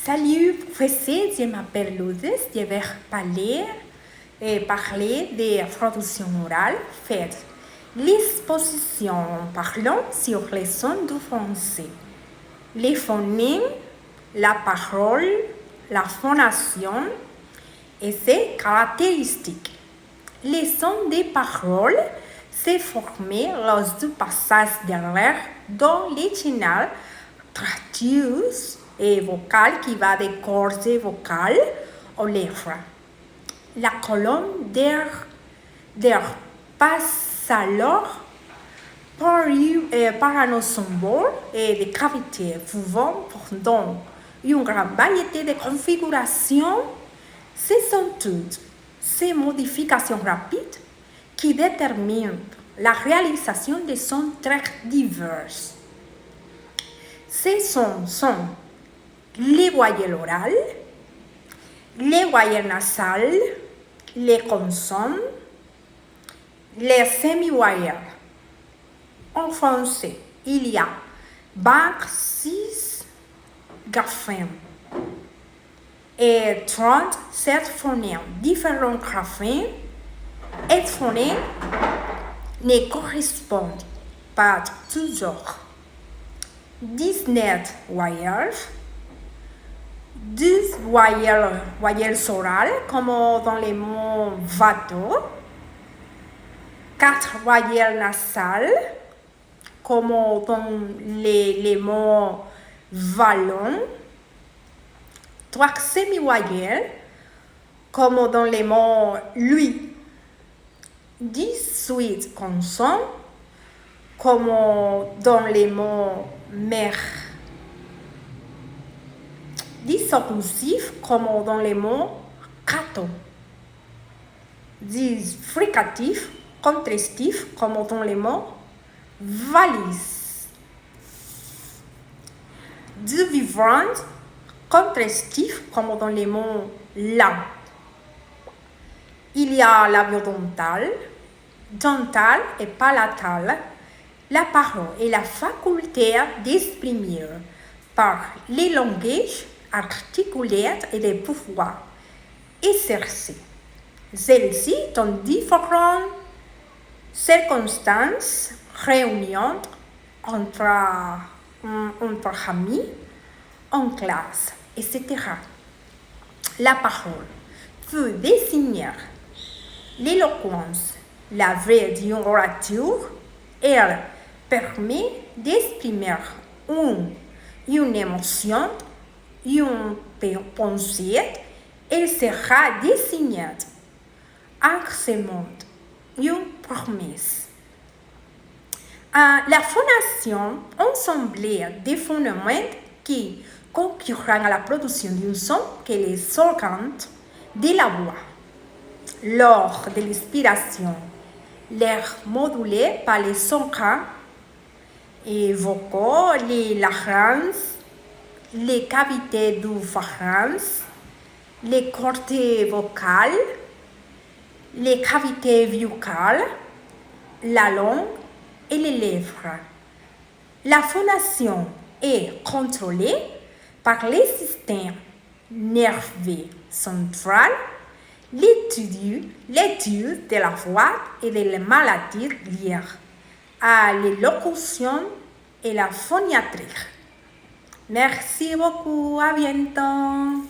Salut, professeur, je m'appelle Lourdes, je vais parler de production orale faite. L'exposition parlant sur les sons du français. Les phonèmes, la parole, la phonation et ses caractéristiques. Les sons des paroles se forment lors du passage de l'air dans les canaux tractus et vocal qui va des cordes vocales aux lèvres. La colonne d'air passe alors par un ensemble de cavités pouvant prendre une grande variété de configurations. Ce sont toutes ces modifications rapides qui déterminent la réalisation de sons très divers. Ces sons sont les voyelles orales, les voyelles nasales, les consonnes, les semi-voyelles. En français, il y a 26 graphèmes et 37 phonèmes. Différents graphèmes et phonèmes ne correspondent pas toujours. 19 voyelles, 10 voyelles orales, comme dans les mots bateau, 4 voyelles nasales, comme dans les mots vallon, 3 semi-voyelles, comme dans les mots lui, 18 consonnes, comme dans les mots mer, 10 occlusifs, comme dans les mots cateau, 10 fricatifs, contrastifs, comme dans les mots valise, 10 vibrantes, contrastifs, comme dans les mots lampe. Il y a la voix dentale et palatale. La parole est la faculté d'exprimer par les langages articulaires et de pouvoir exercer celles-ci dans différentes circonstances, réunions entre amis, en classe, etc. La parole peut désigner l'éloquence, la vraie d'une orature. Elle permet d'exprimer une émotion, une pensée. Elle sera désignée en ce monde, une promesse. La phonation, ensemble des phénomènes qui concourent à la production d'un son que les organes de la voix. Lors de l'expiration, l'air modulé par les organes et vocaux, les larynx, les cavités du pharynx, les cordes vocales, les cavités buccales, la langue et les lèvres. La phonation est contrôlée par les systèmes nerveux central, l'étude de la voix et des maladies liées à l'élocution et la phoniatrie. Merci beaucoup, à bientôt.